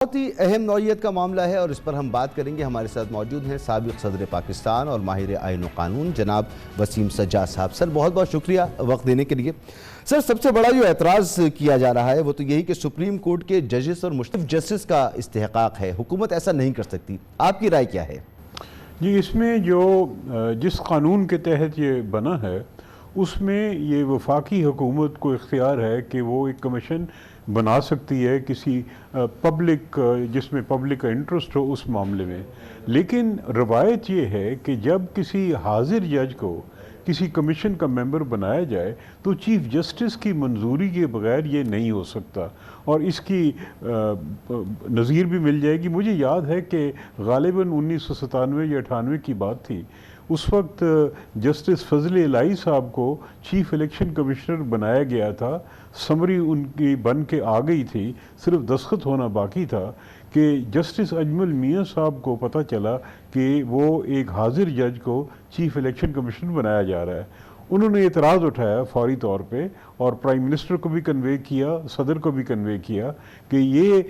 بہت ہی اہم نوعیت کا معاملہ ہے اور اس پر ہم بات کریں گے. ہمارے ساتھ موجود ہیں سابق صدر پاکستان اور ماہر آئین و قانون جناب وسیم سجاد صاحب. سر بہت بہت شکریہ وقت دینے کے لیے. سر سب سے بڑا جو اعتراض کیا جا رہا ہے وہ تو یہی کہ سپریم کورٹ کے ججز اور مشترک جسٹس کا استحقاق ہے, حکومت ایسا نہیں کر سکتی. آپ کی رائے کیا ہے؟ جی, اس میں جس قانون کے تحت یہ بنا ہے اس میں یہ وفاقی حکومت کو اختیار ہے کہ وہ ایک کمیشن بنا سکتی ہے کسی پبلک جس میں پبلک کا انٹرسٹ ہو اس معاملے میں. لیکن روایت یہ ہے کہ جب کسی حاضر جج کو کسی کمیشن کا ممبر بنایا جائے تو چیف جسٹس کی منظوری کے بغیر یہ نہیں ہو سکتا. اور اس کی نظیر بھی مل جائے گی. مجھے یاد ہے کہ غالباً 1997 یا 98 کی بات تھی. اس وقت جسٹس فضل الہی صاحب کو چیف الیکشن کمشنر بنایا گیا تھا. سمری ان کی بن کے آ گئی تھی, صرف دستخط ہونا باقی تھا کہ جسٹس اجمل میاں صاحب کو پتہ چلا کہ وہ ایک حاضر جج کو چیف الیکشن کمشنر بنایا جا رہا ہے. انہوں نے اعتراض اٹھایا فوری طور پہ اور پرائم منسٹر کو بھی کنوے کیا, صدر کو بھی کنوے کیا کہ یہ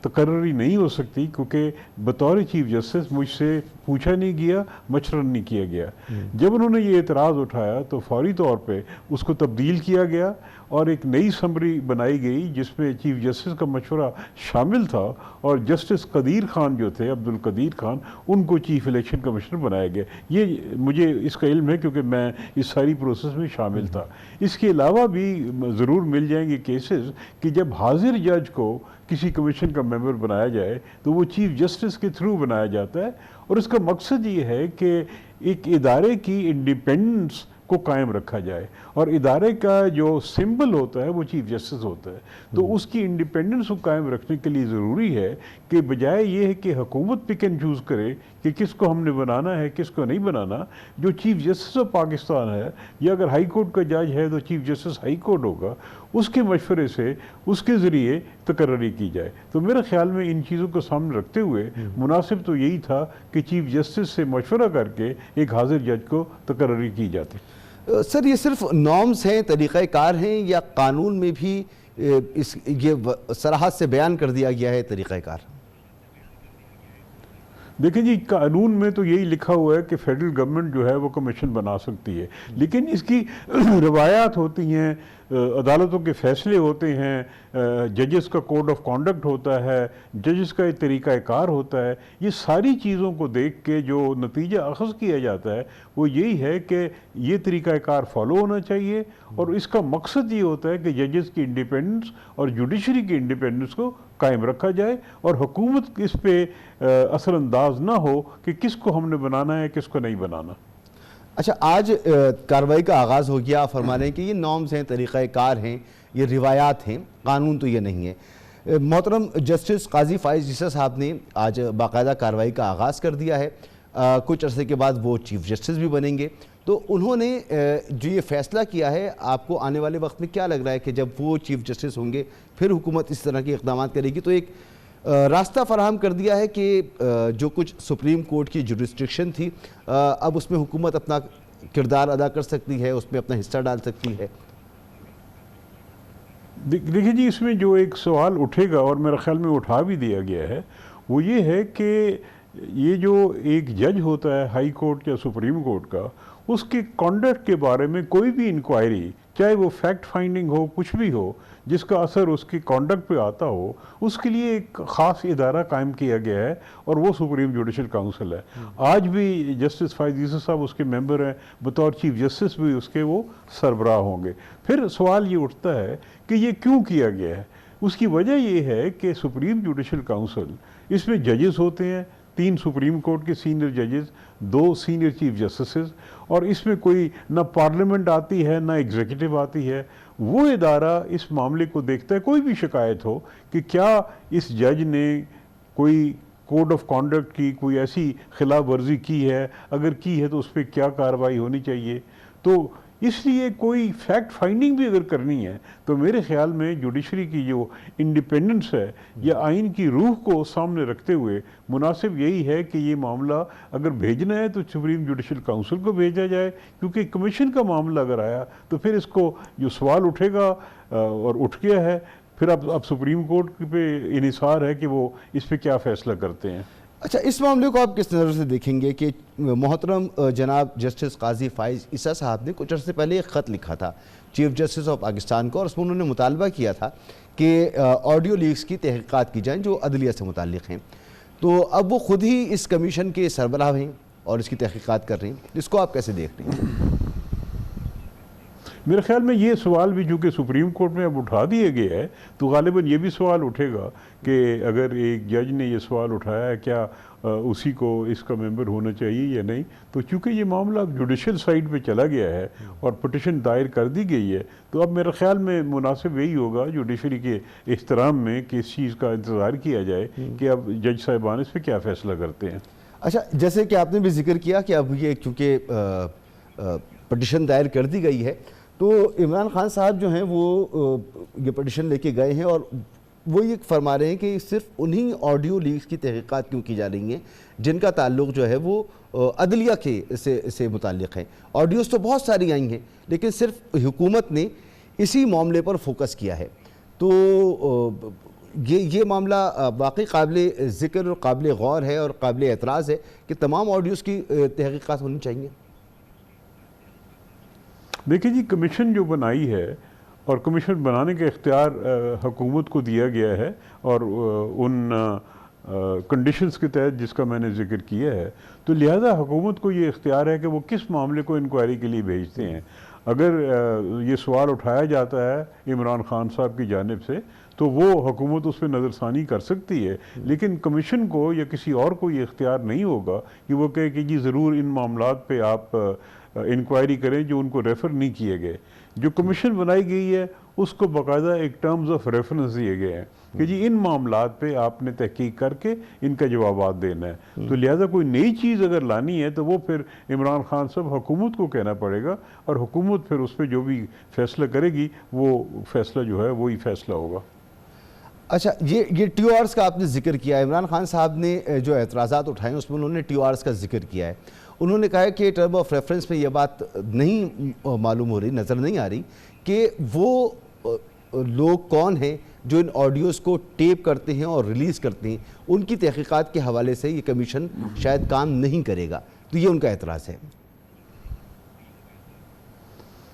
تقرری نہیں ہو سکتی کیونکہ بطور چیف جسٹس مجھ سے پوچھا نہیں گیا, مشورہ نہیں کیا گیا. جب انہوں نے یہ اعتراض اٹھایا تو فوری طور پہ اس کو تبدیل کیا گیا اور ایک نئی سمری بنائی گئی جس میں چیف جسٹس کا مشورہ شامل تھا اور جسٹس قدیر خان جو تھے, عبد القدیر خان, ان کو چیف الیکشن کمشنر بنایا گیا. یہ مجھے اس کا علم ہے کیونکہ میں اس ساری پروسیس میں شامل تھا. اس کے علاوہ بھی ضرور مل جائیں گے کیسز کہ جب حاضر جج کو کسی کمیشن کا ممبر بنایا جائے تو وہ چیف جسٹس کے تھرو بنایا جاتا ہے اور اس کا مقصد یہ ہے کہ ایک ادارے کی انڈیپینڈنس کو قائم رکھا جائے اور ادارے کا جو سمبل ہوتا ہے وہ چیف جسٹس ہوتا ہے. تو اس کی انڈیپینڈنس کو قائم رکھنے کے لیے ضروری ہے کہ بجائے یہ ہے کہ حکومت پک اینڈ چوز کرے کہ کس کو ہم نے بنانا ہے کس کو نہیں بنانا, جو چیف جسٹس آف پاکستان ہے یا اگر ہائی کورٹ کا جج ہے تو چیف جسٹس ہائی کورٹ ہوگا, اس کے مشورے سے اس کے ذریعے تقرری کی جائے. تو میرے خیال میں ان چیزوں کو سامنے رکھتے ہوئے مناسب تو یہی تھا کہ چیف جسٹس سے مشورہ کر کے ایک حاضر جج کو تقرری کی جاتی. سر یہ صرف نارمز ہیں, طریقہ کار ہیں, یا قانون میں بھی یہ صراحت سے بیان کر دیا گیا ہے طریقہ کار؟ دیکھیں جی, قانون میں تو یہی لکھا ہوا ہے کہ فیڈرل گورنمنٹ جو ہے وہ کمیشن بنا سکتی ہے, لیکن اس کی روایات ہوتی ہیں, عدالتوں کے فیصلے ہوتے ہیں, ججز کا کوڈ آف کانڈکٹ ہوتا ہے, ججز کا ایک طریقہ کار ہوتا ہے. یہ ساری چیزوں کو دیکھ کے جو نتیجہ اخذ کیا جاتا ہے وہ یہی ہے کہ یہ طریقہ کار فالو ہونا چاہیے اور اس کا مقصد یہ ہوتا ہے کہ ججز کی انڈیپینڈنس اور جوڈیشری کی انڈیپینڈنس کو قائم رکھا جائے اور حکومت اس پہ اثر انداز نہ ہو کہ کس کو ہم نے بنانا ہے کس کو نہیں بنانا. اچھا, آج کارروائی کا آغاز ہو گیا. آپ فرما رہے ہیں کہ یہ نارمز ہیں, طریقہ کار ہیں, یہ روایات ہیں, قانون تو یہ نہیں ہے. محترم جسٹس قاضی فائز عیسی صاحب نے آج باقاعدہ کارروائی کا آغاز کر دیا ہے. کچھ عرصے کے بعد وہ چیف جسٹس بھی بنیں گے. تو انہوں نے جو یہ فیصلہ کیا ہے, آپ کو آنے والے وقت میں کیا لگ رہا ہے کہ جب وہ چیف جسٹس ہوں گے پھر حکومت اس طرح کے اقدامات کرے گی تو ایک راستہ فراہم کر دیا ہے کہ جو کچھ سپریم کورٹ کی جورسڈکشن تھی اب اس میں حکومت اپنا کردار ادا کر سکتی ہے, اس میں اپنا حصہ ڈال سکتی ہے؟ دیکھیں جی, اس میں جو ایک سوال اٹھے گا اور میرا خیال میں اٹھا بھی دیا گیا ہے وہ یہ ہے کہ یہ جو ایک جج ہوتا ہے ہائی کورٹ یا سپریم کورٹ کا, اس کے کانڈکٹ کے بارے میں کوئی بھی انکوائری, چاہے وہ فیکٹ فائنڈنگ ہو کچھ بھی ہو جس کا اثر اس کی کانڈکٹ پہ آتا ہو, اس کے لیے ایک خاص ادارہ قائم کیا گیا ہے اور وہ سپریم جوڈیشل کاؤنسل ہے. آج بھی جسٹس فائز عیسی صاحب اس کے ممبر ہیں, بطور چیف جسٹس بھی اس کے وہ سربراہ ہوں گے. پھر سوال یہ اٹھتا ہے کہ یہ کیوں کیا گیا ہے. اس کی وجہ یہ ہے کہ سپریم جوڈیشل کاؤنسل, اس میں ججز ہوتے ہیں, 3 سپریم کورٹ کے سینئر ججز, 2 سینئر چیف جسٹسز, اور اس میں کوئی نہ پارلیمنٹ آتی ہے نہ ایگزیکٹو آتی ہے. وہ ادارہ اس معاملے کو دیکھتا ہے, کوئی بھی شکایت ہو کہ کیا اس جج نے کوئی کوڈ آف کانڈکٹ کی کوئی ایسی خلاف ورزی کی ہے, اگر کی ہے تو اس پہ کیا کارروائی ہونی چاہیے. تو اس لیے کوئی فیکٹ فائنڈنگ بھی اگر کرنی ہے تو میرے خیال میں جوڈیشری کی جو انڈیپینڈنس ہے یا آئین کی روح کو سامنے رکھتے ہوئے مناسب یہی ہے کہ یہ معاملہ اگر بھیجنا ہے تو سپریم جوڈیشل کاؤنسل کو بھیجا جائے, کیونکہ کمیشن کا معاملہ اگر آیا تو پھر اس کو جو سوال اٹھے گا اور اٹھ گیا ہے پھر اب سپریم کورٹ پہ انحصار ہے کہ وہ اس پہ کیا فیصلہ کرتے ہیں۔ اچھا، اس معاملے کو آپ کس نظر سے دیکھیں گے کہ محترم جناب جسٹس قاضی فائز عیسیٰ صاحب نے کچھ عرصے پہلے ایک خط لکھا تھا چیف جسٹس آف پاکستان کو، اور اس میں انہوں نے مطالبہ کیا تھا کہ آڈیو لیکس کی تحقیقات کی جائیں جو عدلیہ سے متعلق ہیں، تو اب وہ خود ہی اس کمیشن کے سربراہ ہیں اور اس کی تحقیقات کر رہے ہیں، اس کو آپ کیسے دیکھ رہے ہیں؟ میرے خیال میں یہ سوال بھی چونکہ سپریم کورٹ میں اب اٹھا دیا گیا ہے تو غالباً یہ بھی سوال اٹھے گا کہ اگر ایک جج نے یہ سوال اٹھایا ہے کیا اسی کو اس کا ممبر ہونا چاہیے یا نہیں، تو چونکہ یہ معاملہ اب جوڈیشل سائڈ پہ چلا گیا ہے اور پٹیشن دائر کر دی گئی ہے، تو اب میرے خیال میں مناسب یہی ہوگا جوڈیشری کے احترام میں کہ اس چیز کا انتظار کیا جائے کہ اب جج صاحبان اس پہ کیا فیصلہ کرتے ہیں۔ اچھا، جیسے کہ آپ نے بھی ذکر کیا کہ اب یہ چونکہ پٹیشن دائر کر دی گئی ہے تو عمران خان صاحب جو ہیں وہ یہ پٹیشن لے کے گئے ہیں اور وہ یہ فرما رہے ہیں کہ صرف انہی آڈیو لیکس کی تحقیقات کیوں کی جا رہی ہیں جن کا تعلق جو ہے وہ عدلیہ کے سے متعلق ہے۔ آڈیوز تو بہت ساری آئی ہیں لیکن صرف حکومت نے اسی معاملے پر فوکس کیا ہے، تو یہ معاملہ واقعی قابل ذکر اور قابل غور ہے اور قابل اعتراض ہے کہ تمام آڈیوز کی تحقیقات ہونی چاہیے۔ دیکھیں جی، کمیشن جو بنائی ہے اور کمیشن بنانے کا اختیار حکومت کو دیا گیا ہے اور ان کنڈیشنز کے تحت جس کا میں نے ذکر کیا ہے، تو لہذا حکومت کو یہ اختیار ہے کہ وہ کس معاملے کو انکوائری کے لیے بھیجتے ہیں۔ اگر یہ سوال اٹھایا جاتا ہے عمران خان صاحب کی جانب سے تو وہ حکومت اس پہ نظر ثانی کر سکتی ہے، لیکن کمیشن کو یا کسی اور کو یہ اختیار نہیں ہوگا کہ وہ کہے کہ جی ضرور ان معاملات پہ آپ انکوائری کریں جو ان کو ریفر نہیں کیے گئے۔ جو کمیشن بنائی گئی ہے اس کو باقاعدہ ایک ٹرمز آف ریفرنس دیے گئے ہیں کہ جی ان معاملات پہ آپ نے تحقیق کر کے ان کا جوابات دینا ہے، تو لہذا کوئی نئی چیز اگر لانی ہے تو وہ پھر عمران خان صاحب حکومت کو کہنا پڑے گا اور حکومت پھر اس پہ جو بھی فیصلہ کرے گی وہ فیصلہ جو ہے وہی فیصلہ ہوگا۔ اچھا، یہ ٹی او آرز کا آپ نے ذکر کیا ہے، عمران خان صاحب نے جو اعتراضات اٹھائے ہیں اس میں انہوں نے ٹی او آرز کا ذکر کیا ہے، انہوں نے کہا ہے کہ ٹرم آف ریفرنس میں یہ بات نہیں معلوم ہو رہی، نظر نہیں آ رہی کہ وہ لوگ کون ہیں جو ان آڈیوز کو ٹیپ کرتے ہیں اور ریلیز کرتے ہیں، ان کی تحقیقات کے حوالے سے یہ کمیشن شاید کام نہیں کرے گا، تو یہ ان کا اعتراض ہے۔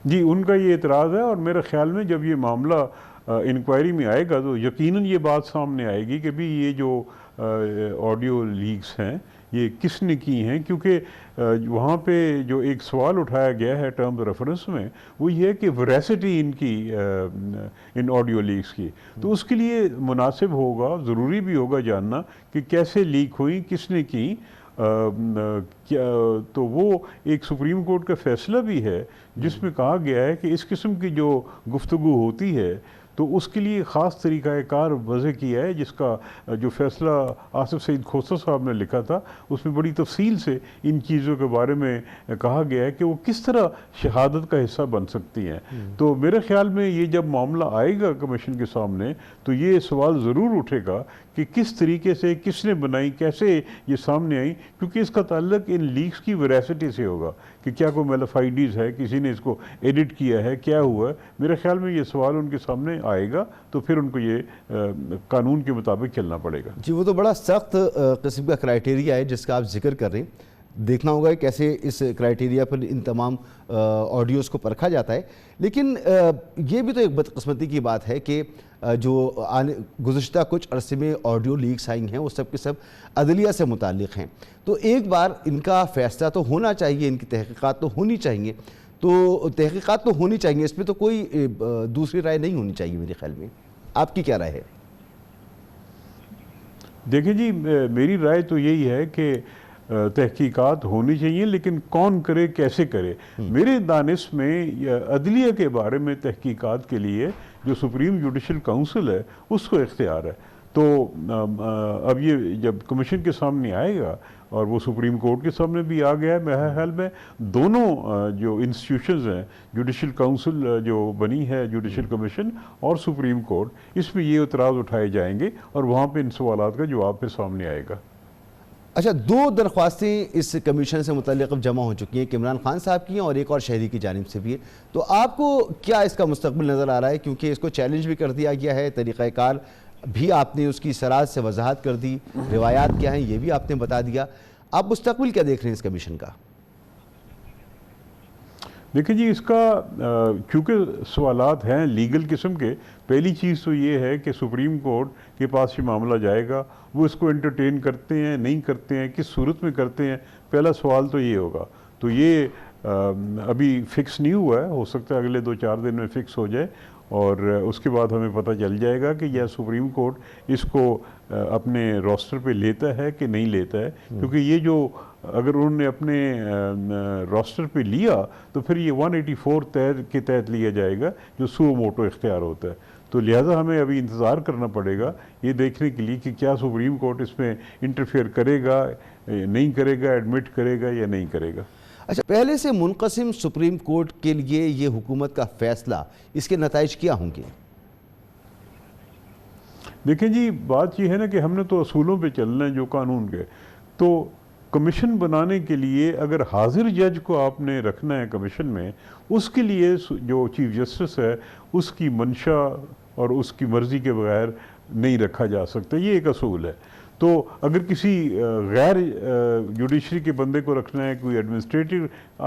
جی، ان کا یہ اعتراض ہے اور میرے خیال میں جب یہ معاملہ انکوائری میں آئے گا تو یقیناً یہ بات سامنے آئے گی کہ بھی یہ جو آڈیو لیکس ہیں یہ کس نے کی ہیں، کیونکہ وہاں پہ جو ایک سوال اٹھایا گیا ہے ٹرم ریفرنس میں وہ یہ ہے کہ ویراسٹی ان کی ان آڈیو لیکس کی، تو اس کے لیے مناسب ہوگا، ضروری بھی ہوگا جاننا کہ کیسے لیک ہوئی، کس نے کی، تو وہ ایک سپریم کورٹ کا فیصلہ بھی ہے جس میں کہا گیا ہے کہ اس قسم کی جو گفتگو ہوتی ہے تو اس کے لیے خاص طریقہ کار وضع کیا ہے، جس کا جو فیصلہ آصف سعید کھوسہ صاحب نے لکھا تھا اس میں بڑی تفصیل سے ان چیزوں کے بارے میں کہا گیا ہے کہ وہ کس طرح شہادت کا حصہ بن سکتی ہیں۔ تو میرے خیال میں یہ جب معاملہ آئے گا کمیشن کے سامنے تو یہ سوال ضرور اٹھے گا کہ کس طریقے سے، کس نے بنائی، کیسے یہ سامنے آئی، کیونکہ اس کا تعلق ان لیکس کی ویراسٹی سے ہوگا کہ کیا کوئی میلیفائڈیز ہے، کسی نے اس کو ایڈٹ کیا ہے، کیا ہوا ہے۔ میرے خیال میں یہ سوال ان کے سامنے آئے گا تو پھر ان کو یہ قانون کے مطابق چلنا پڑے گا۔ جی، وہ تو بڑا سخت قسم کا کرائیٹیریا ہے جس کا آپ ذکر کر رہے ہیں، دیکھنا ہوگا کیسے اس کرائیٹیریا پر ان تمام آڈیوز کو پرکھا جاتا ہے، لیکن یہ بھی تو ایک بدقسمتی کی بات ہے کہ جو گزشتہ کچھ عرصے میں آڈیو لیکس آئی ہیں وہ سب کے سب عدلیہ سے متعلق ہیں، تو ایک بار ان کا فیصلہ تو ہونا چاہیے، ان کی تحقیقات تو ہونی چاہیے، تو تحقیقات تو ہونی چاہیے، اس پہ تو کوئی دوسری رائے نہیں ہونی چاہیے میرے خیال میں۔ آپ کی کیا رائے ہے؟ دیکھیں جی، میری رائے تو یہی ہے کہ تحقیقات ہونی چاہیے، لیکن کون کرے، کیسے کرے۔ میرے دانش میں عدلیہ کے بارے میں تحقیقات کے لیے جو سپریم جوڈیشل کونسل ہے اس کو اختیار ہے، تو اب یہ جب کمیشن کے سامنے آئے گا اور وہ سپریم کورٹ کے سامنے بھی آ گیا ہے، میرے خیال میں دونوں جو انسٹیٹیوشنز ہیں، جوڈیشل کونسل جو بنی ہے، جوڈیشل کمیشن اور سپریم کورٹ، اس میں یہ اعتراض اٹھائے جائیں گے اور وہاں پہ ان سوالات کا جواب پھر سامنے آئے گا۔ اچھا، 2 درخواستیں اس کمیشن سے متعلق اب جمع ہو چکی ہیں، عمران خان صاحب کی ہیں اور ایک اور شہری کی جانب سے بھی ہے، تو آپ کو کیا اس کا مستقبل نظر آ رہا ہے؟ کیونکہ اس کو چیلنج بھی کر دیا گیا ہے، طریقہ کار بھی آپ نے اس کی سراحت سے وضاحت کر دی، روایات کیا ہیں یہ بھی آپ نے بتا دیا، آپ مستقبل کیا دیکھ رہے ہیں اس کمیشن کا؟ دیکھیں جی، اس کا چونکہ سوالات ہیں لیگل قسم کے، پہلی چیز تو یہ ہے کہ سپریم کورٹ کے پاس یہ معاملہ جائے گا، وہ اس کو انٹرٹین کرتے ہیں نہیں کرتے ہیں، کس صورت میں کرتے ہیں، پہلا سوال تو یہ ہوگا۔ تو یہ ابھی فکس نہیں ہوا ہے، ہو سکتا ہے اگلے 2-4 دن میں فکس ہو جائے، اور اس کے بعد ہمیں پتہ چل جائے گا کہ یہ سپریم کورٹ اس کو اپنے روسٹر پہ لیتا ہے کہ نہیں لیتا ہے، کیونکہ یہ جو اگر انہوں نے اپنے روسٹر پہ لیا تو پھر یہ 184 کے تحت لیا جائے گا جو سو موٹو اختیار ہوتا ہے۔ تو لہٰذا ہمیں ابھی انتظار کرنا پڑے گا یہ دیکھنے کے لیے کہ کیا سپریم کورٹ اس میں انٹرفیئر کرے گا، نہیں کرے گا، ایڈمٹ کرے گا یا نہیں کرے گا۔ اچھا، پہلے سے منقسم سپریم کورٹ کے لیے یہ حکومت کا فیصلہ، اس کے نتائج کیا ہوں گے؟ دیکھیں جی، بات یہ ہے نا کہ ہم نے تو اصولوں پہ چلنا ہے جو قانون کے، تو کمیشن بنانے کے لیے اگر حاضر جج کو آپ نے رکھنا ہے کمیشن میں، اس کے لیے جو چیف جسٹس ہے اس کی منشا اور اس کی مرضی کے بغیر نہیں رکھا جا سکتا، یہ ایک اصول ہے۔ تو اگر کسی غیر جوڈیشری کے بندے کو رکھنا ہے، کوئی ایڈمنسٹریٹو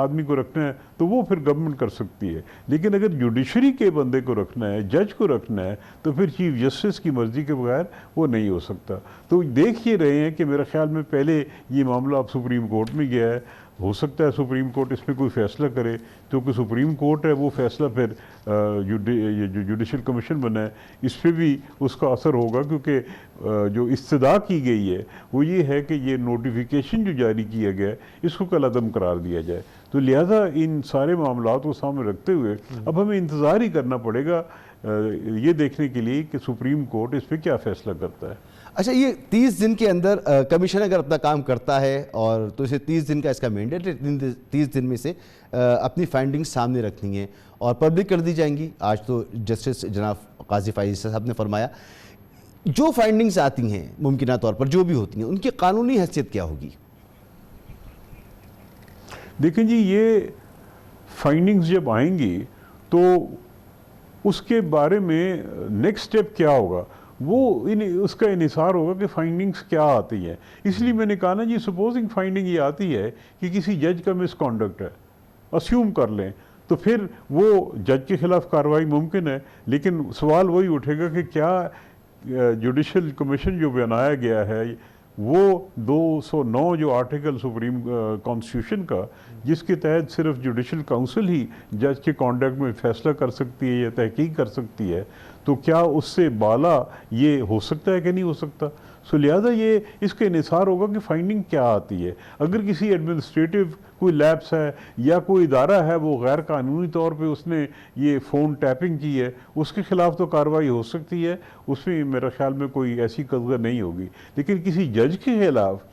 آدمی کو رکھنا ہے تو وہ پھر گورنمنٹ کر سکتی ہے، لیکن اگر جوڈیشری کے بندے کو رکھنا ہے، جج کو رکھنا ہے، تو پھر چیف جسٹس کی مرضی کے بغیر وہ نہیں ہو سکتا۔ تو دیکھ یہ رہے ہیں کہ میرے خیال میں پہلے یہ معاملہ اب سپریم کورٹ میں گیا ہے، ہو سکتا ہے سپریم کورٹ اس میں کوئی فیصلہ کرے، کیونکہ سپریم کورٹ ہے وہ فیصلہ پھر جو جوڈیشل کمیشن بنا ہے اس پہ بھی اس کا اثر ہوگا، کیونکہ جو استدعا کی گئی ہے وہ یہ ہے کہ یہ نوٹیفیکیشن جو جاری کیا گیا ہے اس کو کالعدم قرار دیا جائے۔ تو لہٰذا ان سارے معاملات کو سامنے رکھتے ہوئے اب ہمیں انتظار ہی کرنا پڑے گا یہ دیکھنے کے لیے کہ سپریم کورٹ اس پہ کیا فیصلہ کرتا ہے۔ اچھا، یہ 30 دن کے اندر کمیشن اگر اپنا کام کرتا ہے اور تو اسے 30 دن کا اس کا مینڈیٹ ہے، 30 دن میں سے اپنی فائنڈنگز سامنے رکھنی ہیں اور پبلک کر دی جائیں گی۔ آج تو جسٹس جناب قاضی فائز عیسی صاحب نے فرمایا جو فائنڈنگز آتی ہیں ممکنہ طور پر جو بھی ہوتی ہیں ان کی قانونی حیثیت کیا ہوگی؟ دیکھیں جی، یہ فائنڈنگز جب آئیں گی تو اس کے بارے میں نیکسٹ سٹیپ کیا ہوگا وہ اس کا انحصار ہوگا کہ فائنڈنگز کیا آتی ہیں۔ اس لیے میں نے کہا نا جی، سپوزنگ فائنڈنگ یہ آتی ہے کہ کسی جج کا مس کانڈکٹ ہے، اسیوم کر لیں، تو پھر وہ جج کے خلاف کارروائی ممکن ہے، لیکن سوال وہی اٹھے گا کہ کیا جوڈیشل کمیشن جو بنایا گیا ہے وہ 209 جو آرٹیکل سپریم کانسٹیٹیوشن کا، جس کے تحت صرف جوڈیشل کاؤنسل ہی جج کے کانڈکٹ میں فیصلہ کر سکتی ہے یا تحقیق کر سکتی ہے، تو کیا اس سے بالا یہ ہو سکتا ہے کہ نہیں ہو سکتا؟ سو لہٰذا یہ اس کا انحصار ہوگا کہ فائنڈنگ کیا آتی ہے۔ اگر کسی ایڈمنسٹریٹو کوئی لیپس ہے یا کوئی ادارہ ہے وہ غیر قانونی طور پہ اس نے یہ فون ٹیپنگ کی ہے، اس کے خلاف تو کارروائی ہو سکتی ہے، اس میں میرے خیال میں کوئی ایسی قضیہ نہیں ہوگی، لیکن کسی جج کے خلاف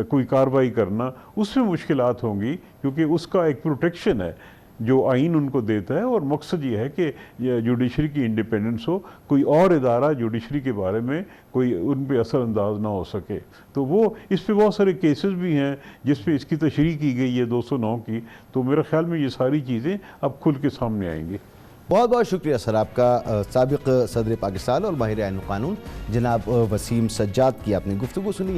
کوئی کارروائی کرنا اس میں مشکلات ہوں گی، کیونکہ اس کا ایک پروٹیکشن ہے جو آئین ان کو دیتا ہے، اور مقصد یہ ہے کہ جوڈیشری کی انڈیپینڈنس ہو، کوئی اور ادارہ جوڈیشری کے بارے میں کوئی ان پہ اثر انداز نہ ہو سکے۔ تو وہ اس پہ بہت سارے کیسز بھی ہیں جس پہ اس کی تشریح کی گئی ہے 209 کی، تو میرے خیال میں یہ ساری چیزیں اب کھل کے سامنے آئیں گی۔ بہت بہت شکریہ سر آپ کا۔ سابق صدر پاکستان اور ماہر عین القانون جناب وسیم سجاد کی آپ نے گفتگو سنی۔